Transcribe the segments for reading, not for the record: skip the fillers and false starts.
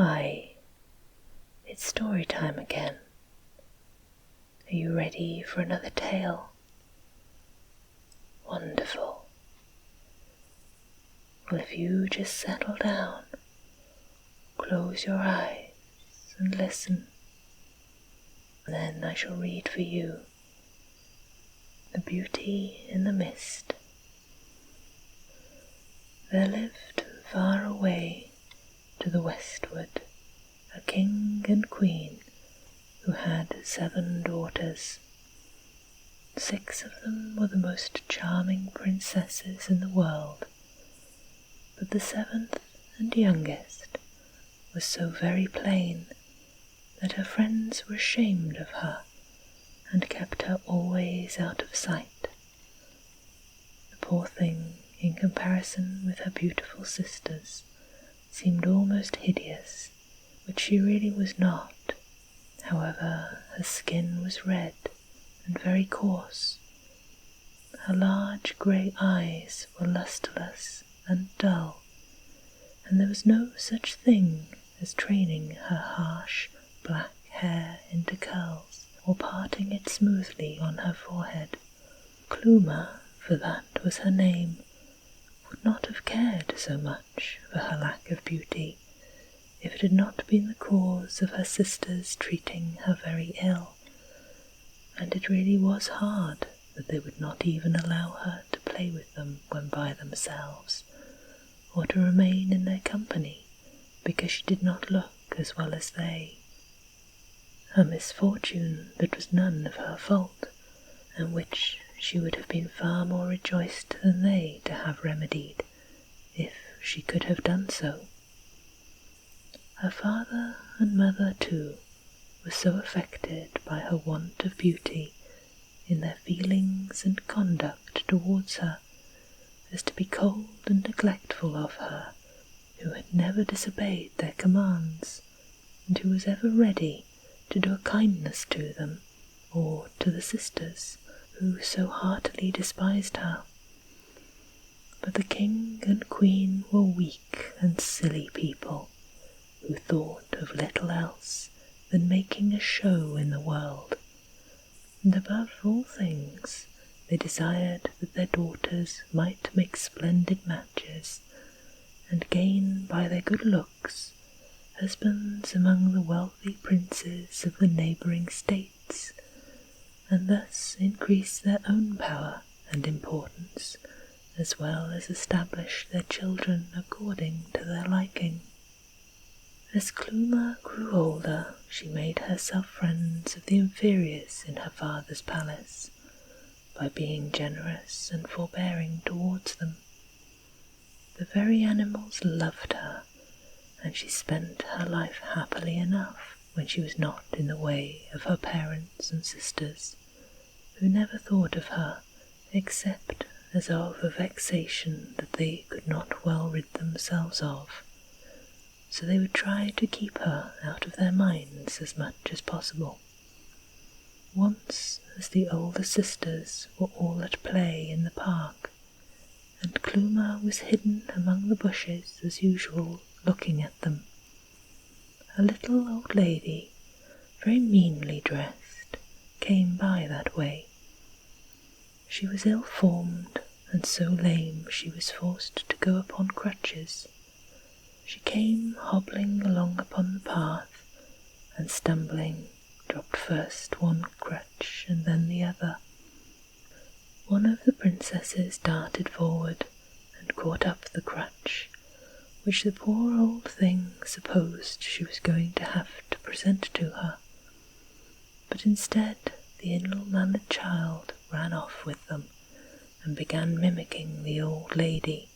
Hi, it's story time again. Are you ready for another tale? Wonderful. Well, if you just settle down, close your eyes and listen, and then I shall read for you The Beauty in the Mist. There lived far away to the westward a king and queen who had 7 daughters. 6 of them were the most charming princesses in the world, but the 7th and youngest was so very plain that her friends were ashamed of her and kept her always out of sight. The poor thing, in comparison with her beautiful sisters, seemed almost hideous, which she really was not. However, her skin was red and very coarse. Her large grey eyes were lustreless and dull, and there was no such thing as training her harsh black hair into curls or parting it smoothly on her forehead. Klumer, for that was her name, would not have cared so much for her lack of beauty if it had not been the cause of her sisters treating her very ill, and it really was hard that they would not even allow her to play with them when by themselves, or to remain in their company because she did not look as well as they. A misfortune that was none of her fault, and which she would have been far more rejoiced than they to have remedied, if she could have done so. Her father and mother, too, were so affected by her want of beauty in their feelings and conduct towards her as to be cold and neglectful of her, who had never disobeyed their commands, and who was ever ready to do a kindness to them, or to the sisters, who so heartily despised her. But the king and queen were weak and silly people, who thought of little else than making a show in the world, and above all things they desired that their daughters might make splendid matches, and gain by their good looks husbands among the wealthy princes of the neighbouring states, and thus increase their own power and importance, as well as establish their children according to their liking. As Klumer grew older, she made herself friends of the inferiors in her father's palace, by being generous and forbearing towards them. The very animals loved her, and she spent her life happily enough when she was not in the way of her parents and sisters, who never thought of her except as of a vexation that they could not well rid themselves of. So they would try to keep her out of their minds as much as possible. Once, as the older sisters were all at play in the park, and Klumer was hidden among the bushes as usual, looking at them, a little old lady, very meanly dressed, came by that way. She was ill-formed, and so lame she was forced to go upon crutches. She came hobbling along upon the path, and stumbling, dropped first one crutch and then the other. One of the princesses darted forward and caught up the crutch, which the poor old thing supposed she was going to have to present to her, but instead the ill-mannered child ran off with them, and began mimicking the old lady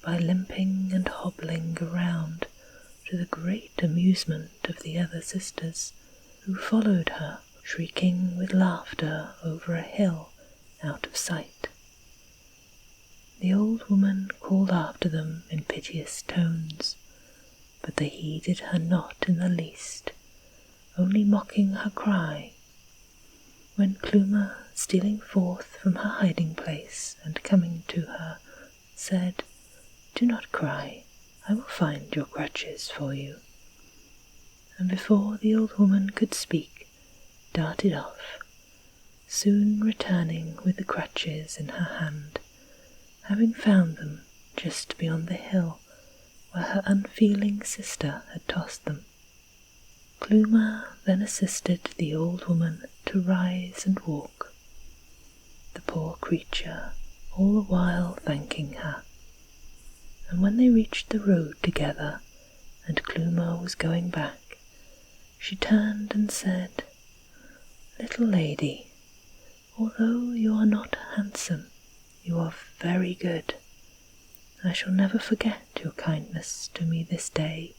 by limping and hobbling around, to the great amusement of the other sisters, who followed her, shrieking with laughter over a hill out of sight. The old woman called after them in piteous tones, but they heeded her not in the least, only mocking her cry. When Klumer, stealing forth from her hiding-place and coming to her, said, "Do not cry, I will find your crutches for you," and before the old woman could speak, darted off, soon returning with the crutches in her hand, having found them just beyond the hill where her unfeeling sister had tossed them. Klumer then assisted the old woman to rise and walk, the poor creature all the while thanking her, and when they reached the road together and Klumer was going back, she turned and said, "Little lady, although you are not handsome, you are very good. I shall never forget your kindness to me this day,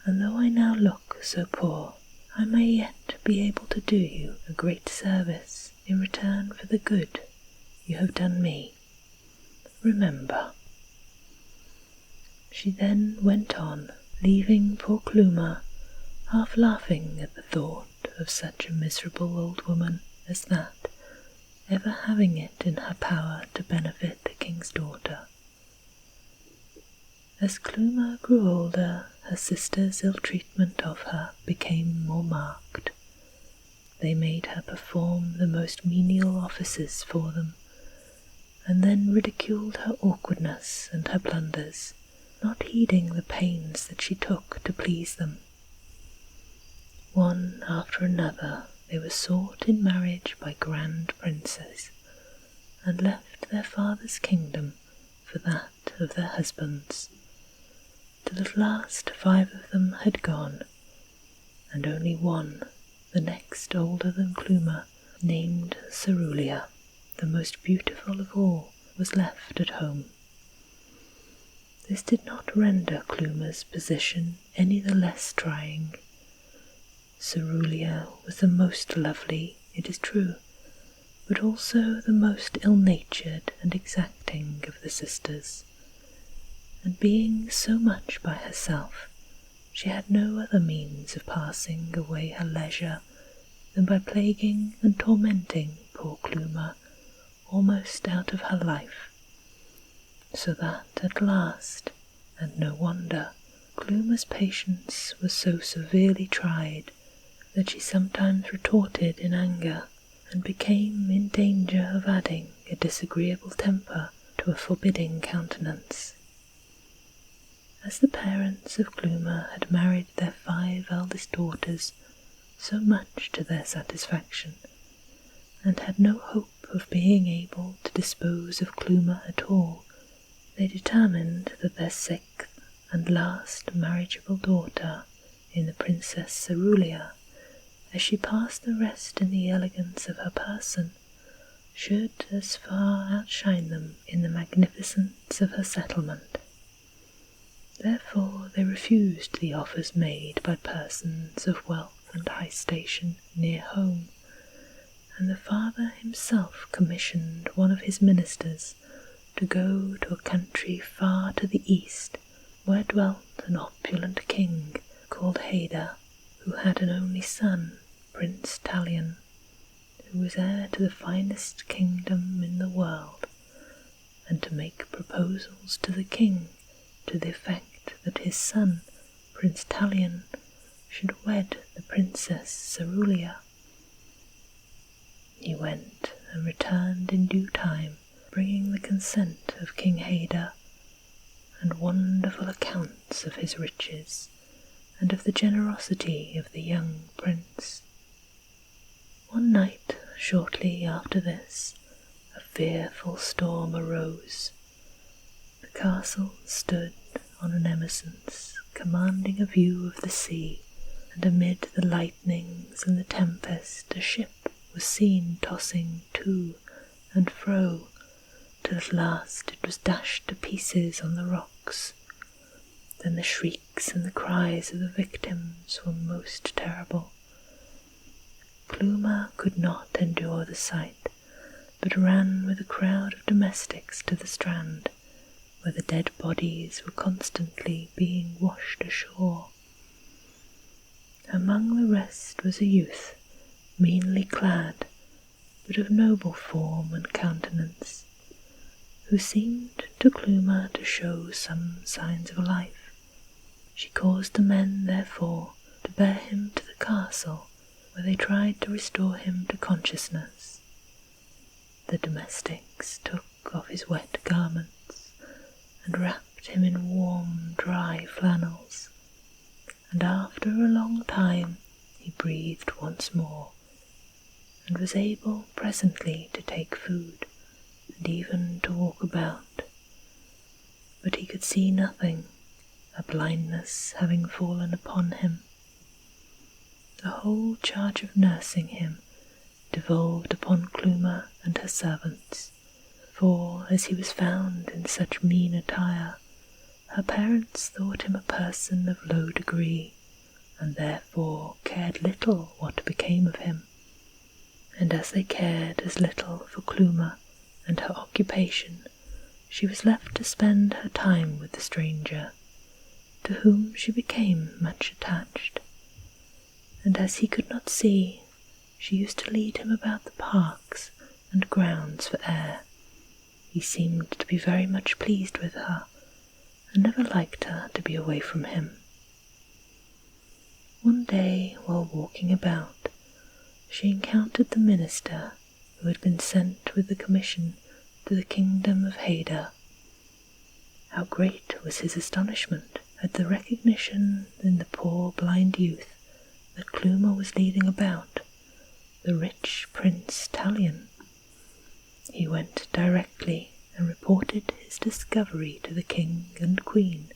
and though I now look so poor, I may yet be able to do you a great service in return for the good you have done me. Remember." She then went on, leaving poor Klumer half laughing at the thought of such a miserable old woman as that ever having it in her power to benefit the king's daughter. As Klumer grew older, her sister's ill-treatment of her became more marked. They made her perform the most menial offices for them, and then ridiculed her awkwardness and her blunders, not heeding the pains that she took to please them. One after another they were sought in marriage by grand princes, and left their father's kingdom for that of their husbands, till at last 5 of them had gone, and only one, the next older than Klumer, named Cerulia, the most beautiful of all, was left at home. This did not render Klumer's position any the less trying. Cerulia was the most lovely, it is true, but also the most ill-natured and exacting of the sisters, and being so much by herself, she had no other means of passing away her leisure than by plaguing and tormenting poor Klumer almost out of her life, so that at last, and no wonder, Klumer's patience was so severely tried that she sometimes retorted in anger, and became in danger of adding a disagreeable temper to a forbidding countenance. As the parents of Klumer had married their 5 eldest daughters so much to their satisfaction, and had no hope of being able to dispose of Klumer at all, they determined that their 6th and last marriageable daughter, in the Princess Cerulia, as she passed the rest in the elegance of her person, should as far outshine them in the magnificence of her settlement. Therefore they refused the offers made by persons of wealth and high station near home, and the father himself commissioned one of his ministers to go to a country far to the east, where dwelt an opulent king called Haida, who had an only son, Prince Talion, who was heir to the finest kingdom in the world, and to make proposals to the king to the effect that his son, Prince Talion, should wed the Princess Cerulia. He went and returned in due time, bringing the consent of King Haida, and wonderful accounts of his riches, and of the generosity of the young prince. One night, shortly after this, a fearful storm arose. The castle stood on an eminence commanding a view of the sea, and amid the lightnings and the tempest a ship was seen tossing to and fro, till at last it was dashed to pieces on the rocks. Then the shrieks and the cries of the victims were most terrible. Klumer could not endure the sight, but ran with a crowd of domestics to the strand, where the dead bodies were constantly being washed ashore. Among the rest was a youth, meanly clad, but of noble form and countenance, who seemed to Klumer to show some signs of life. She caused the men, therefore, to bear him to the castle, where they tried to restore him to consciousness. The domestics took off his wet garments and wrapped him in warm, dry flannels, and after a long time he breathed once more, and was able presently to take food and even to walk about. But he could see nothing, a blindness having fallen upon him. The whole charge of nursing him devolved upon Klumer and her servants, for as he was found in such mean attire, her parents thought him a person of low degree, and therefore cared little what became of him. And as they cared as little for Klumer and her occupation, she was left to spend her time with the stranger, to whom she became much attached. And as he could not see, she used to lead him about the parks and grounds for air. He seemed to be very much pleased with her, and never liked her to be away from him. One day, while walking about, she encountered the minister who had been sent with the commission to the kingdom of Haida. How great was his astonishment at the recognition in the poor blind youth that Klumer was leading about, the rich Prince Talion. He went directly and reported his discovery to the king and queen,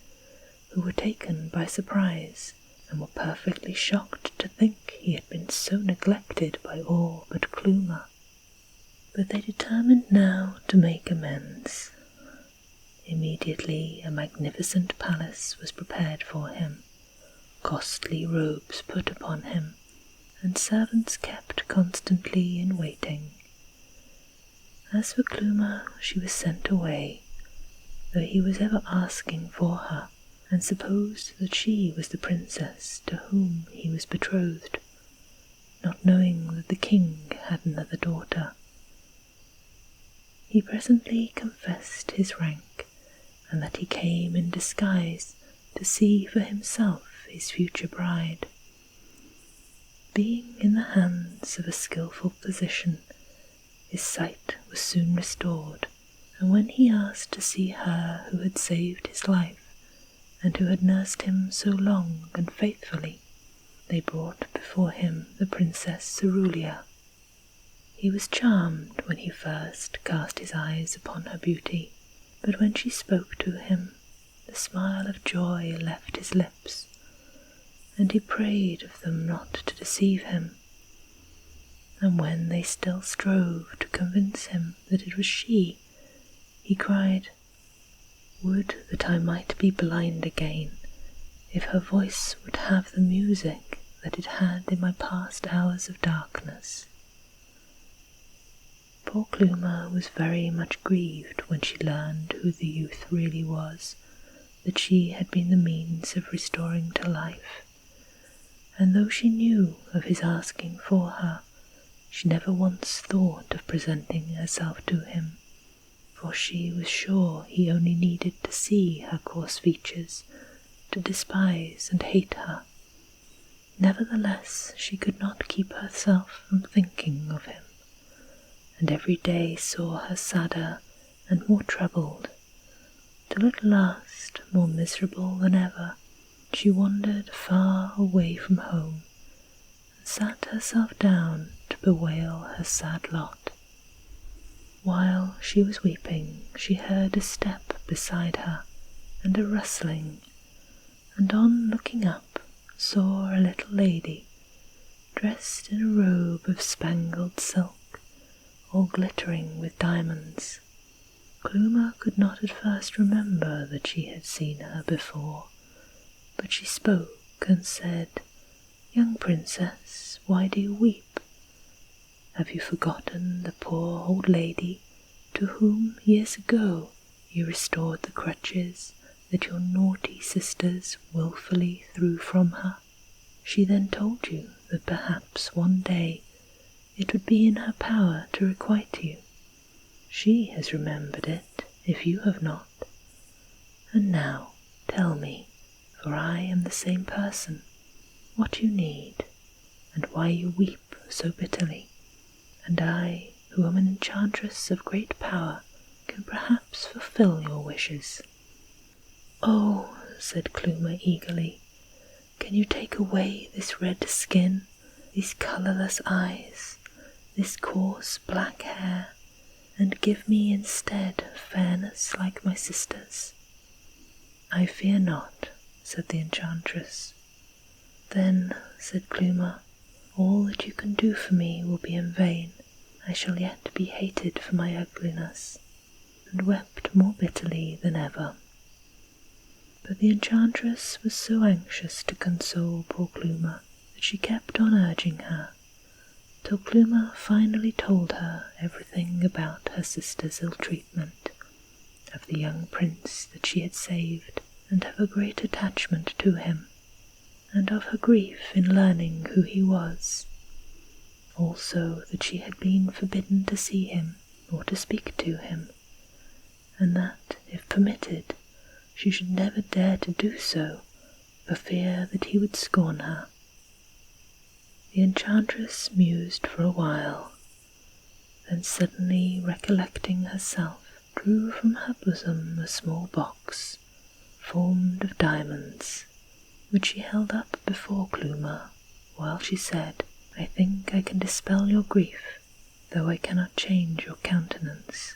who were taken by surprise and were perfectly shocked to think he had been so neglected by all but Klumer. But they determined now to make amends. Immediately a magnificent palace was prepared for him, costly robes put upon him, and servants kept constantly in waiting. As for Klumer, she was sent away, though he was ever asking for her, and supposed that she was the princess to whom he was betrothed, not knowing that the king had another daughter. He presently confessed his rank, and that he came in disguise to see for himself his future bride. Being in the hands of a skilful physician, his sight was soon restored, and when he asked to see her who had saved his life, and who had nursed him so long and faithfully, they brought before him the Princess Cerulia. He was charmed when he first cast his eyes upon her beauty, but when she spoke to him, the smile of joy left his lips, and he prayed of them not to deceive him. And when they still strove to convince him that it was she, he cried, "Would that I might be blind again, if her voice would have the music that it had in my past hours of darkness." Poor Klumer was very much grieved when she learned who the youth really was, that she had been the means of restoring to life, and though she knew of his asking for her, she never once thought of presenting herself to him, for she was sure he only needed to see her coarse features to despise and hate her. Nevertheless, she could not keep herself from thinking of him, and every day saw her sadder and more troubled, till at last, more miserable than ever, she wandered far away from home, and sat herself down to bewail her sad lot. While she was weeping, she heard a step beside her, and a rustling, and on looking up, saw a little lady, dressed in a robe of spangled silk, all glittering with diamonds. Klumer could not at first remember that she had seen her before, but she spoke and said, "Young princess, why do you weep? Have you forgotten the poor old lady to whom years ago you restored the crutches that your naughty sisters wilfully threw from her? She then told you that perhaps one day it would be in her power to requite you. She has remembered it, if you have not. And now, tell me, for I am the same person, what you need, and why you weep so bitterly, and I, who am an enchantress of great power, can perhaps fulfill your wishes." "Oh," said Klumer eagerly, "can you take away this red skin, these colourless eyes, this coarse black hair, and give me instead fairness like my sisters?" "I fear not," said the enchantress. "Then," said Klumer, "all that you can do for me will be in vain. I shall yet be hated for my ugliness," and wept more bitterly than ever. But the enchantress was so anxious to console poor Klumer that she kept on urging her, till Klumer finally told her everything about her sister's ill-treatment, of the young prince that she had saved, and of her great attachment to him, and of her grief in learning who he was. Also that she had been forbidden to see him or to speak to him, and that, if permitted, she should never dare to do so for fear that he would scorn her. The enchantress mused for a while, then suddenly recollecting herself, drew from her bosom a small box formed of diamonds, which she held up before Klumer, while she said, "I think I can dispel your grief, though I cannot change your countenance.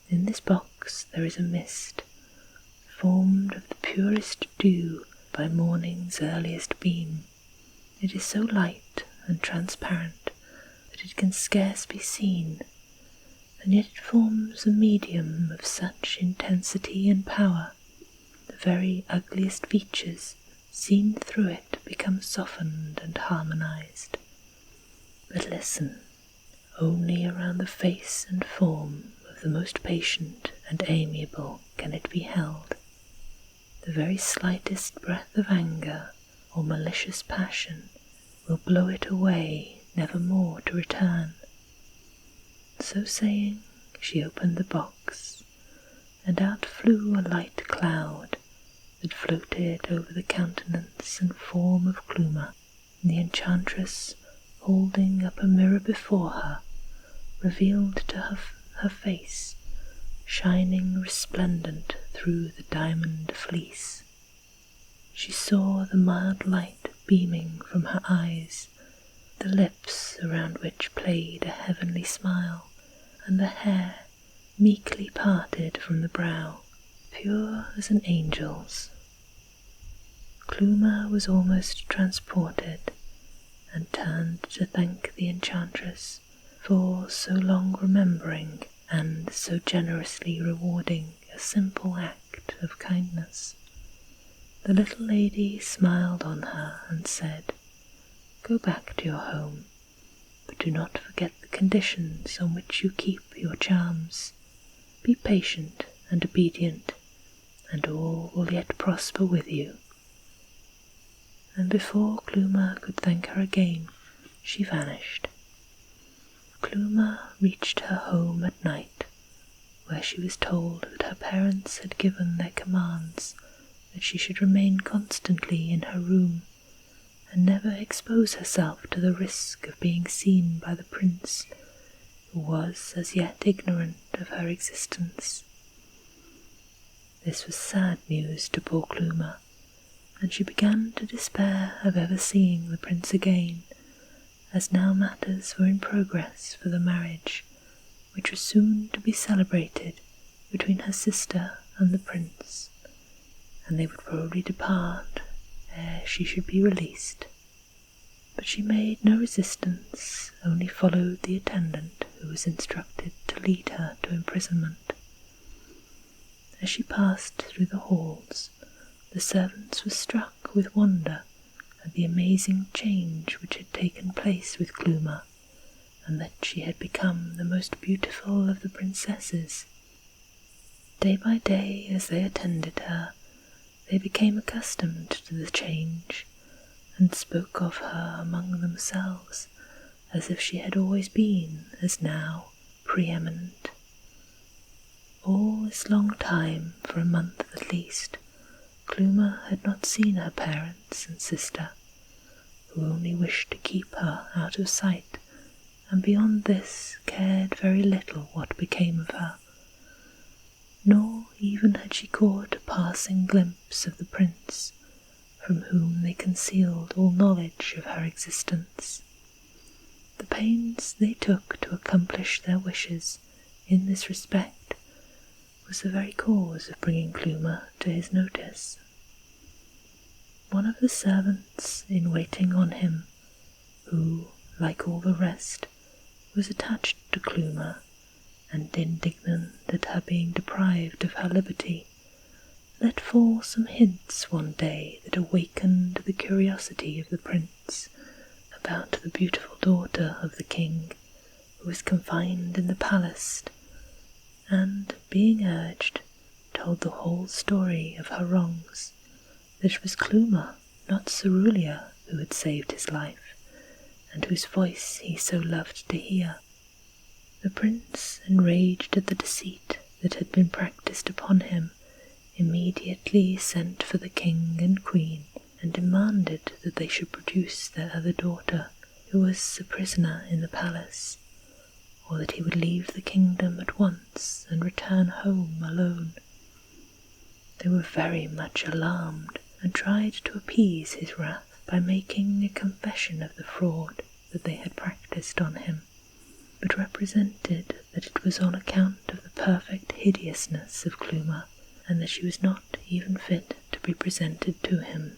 In this box there is a mist, formed of the purest dew by morning's earliest beam. It is so light and transparent that it can scarce be seen, and yet it forms a medium of such intensity and power, the very ugliest features seen through it become softened and harmonized. But listen, only around the face and form of the most patient and amiable can it be held. The very slightest breath of anger or malicious passion will blow it away, never more to return." So saying, she opened the box, and out flew a light cloud that floated over the countenance and form of Klumer. The enchantress, holding up a mirror before her, revealed to her face, shining resplendent through the diamond fleece. She saw the mild light beaming from her eyes, the lips around which played a heavenly smile, and the hair meekly parted from the brow, pure as an angel's. Klumer was almost transported, and turned to thank the enchantress for so long remembering and so generously rewarding a simple act of kindness. The little lady smiled on her and said, "Go back to your home, but do not forget the conditions on which you keep your charms. Be patient and obedient, and all will yet prosper with you." And before Klumer could thank her again, she vanished. Klumer reached her home at night, where she was told that her parents had given their commands that she should remain constantly in her room, and never expose herself to the risk of being seen by the prince, who was as yet ignorant of her existence. This was sad news to poor Klumer, and she began to despair of ever seeing the prince again, as now matters were in progress for the marriage, which was soon to be celebrated between her sister and the prince, and they would probably depart ere she should be released. But she made no resistance, only followed the attendant who was instructed to lead her to imprisonment. As she passed through the halls, the servants were struck with wonder at the amazing change which had taken place with Klumer, and that she had become the most beautiful of the princesses. Day by day, as they attended her, they became accustomed to the change, and spoke of her among themselves as if she had always been, as now, preeminent. All this long time, for a month at least, Klumer had not seen her parents and sister, who only wished to keep her out of sight, and beyond this cared very little what became of her. Nor even had she caught a passing glimpse of the prince, from whom they concealed all knowledge of her existence. The pains they took to accomplish their wishes in this respect was the very cause of bringing Klumer to his notice. One of the servants in waiting on him, who, like all the rest, was attached to Klumer, and indignant at her being deprived of her liberty, let fall some hints one day that awakened the curiosity of the prince about the beautiful daughter of the king, who was confined in the palace, and, being urged, told the whole story of her wrongs, that it was Klumer, not Cerulia, who had saved his life, and whose voice he so loved to hear. The prince, enraged at the deceit that had been practised upon him, immediately sent for the king and queen, and demanded that they should produce their other daughter, who was a prisoner in the palace, or that he would leave the kingdom at once and return home alone. They were very much alarmed, and tried to appease his wrath by making a confession of the fraud that they had practised on him, but represented that it was on account of the perfect hideousness of Klumer, and that she was not even fit to be presented to him.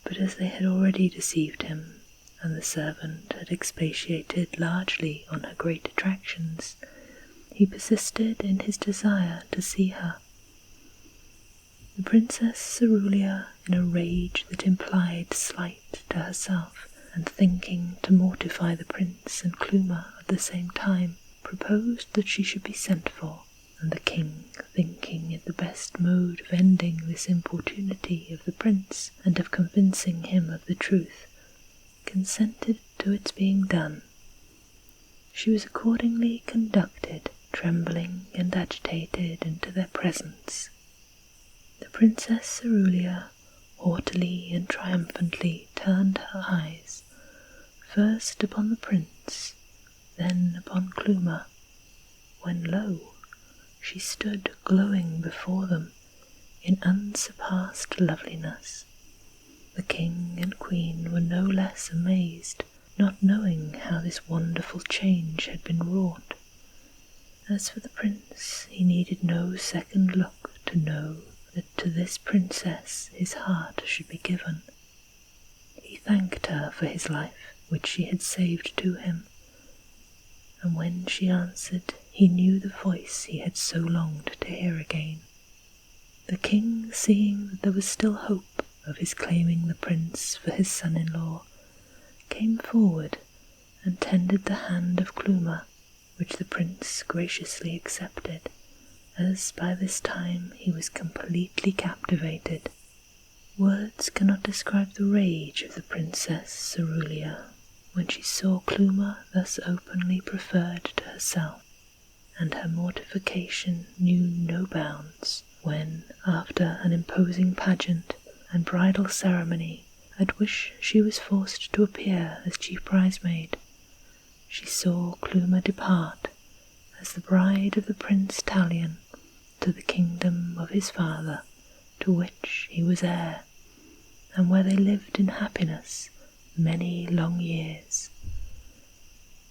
But as they had already deceived him, and the servant had expatiated largely on her great attractions, he persisted in his desire to see her. The Princess Cerulia, in a rage that implied slight to herself, and thinking to mortify the prince and Klumer at the same time, proposed that she should be sent for, and the king, thinking it the best mode of ending this importunity of the prince and of convincing him of the truth, consented to its being done. She was accordingly conducted, trembling and agitated, into their presence. The Princess Cerulia haughtily and triumphantly turned her eyes, first upon the prince, then upon Klumer, when lo! She stood glowing before them in unsurpassed loveliness. The king and queen were no less amazed, not knowing how this wonderful change had been wrought. As for the prince, he needed no second look to know that to this princess his heart should be given. He thanked her for his life, which she had saved to him, and when she answered, he knew the voice he had so longed to hear again. The king, seeing that there was still hope of his claiming the prince for his son-in-law, came forward and tendered the hand of Klumer, which the prince graciously accepted, as by this time he was completely captivated. Words cannot describe the rage of the Princess Cerulia when she saw Klumer thus openly preferred to herself, and her mortification knew no bounds when, after an imposing pageant and bridal ceremony at which she was forced to appear as chief bridesmaid, she saw Klumer depart as the bride of the Prince Talion to the kingdom of his father, to which he was heir, and where they lived in happiness many long years.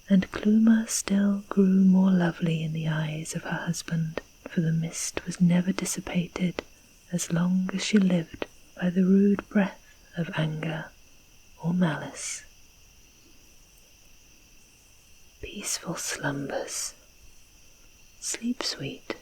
And Klumer still grew more lovely in the eyes of her husband, for the mist was never dissipated as long as she lived by the rude breath of anger or malice. Peaceful slumbers. Sleep sweet.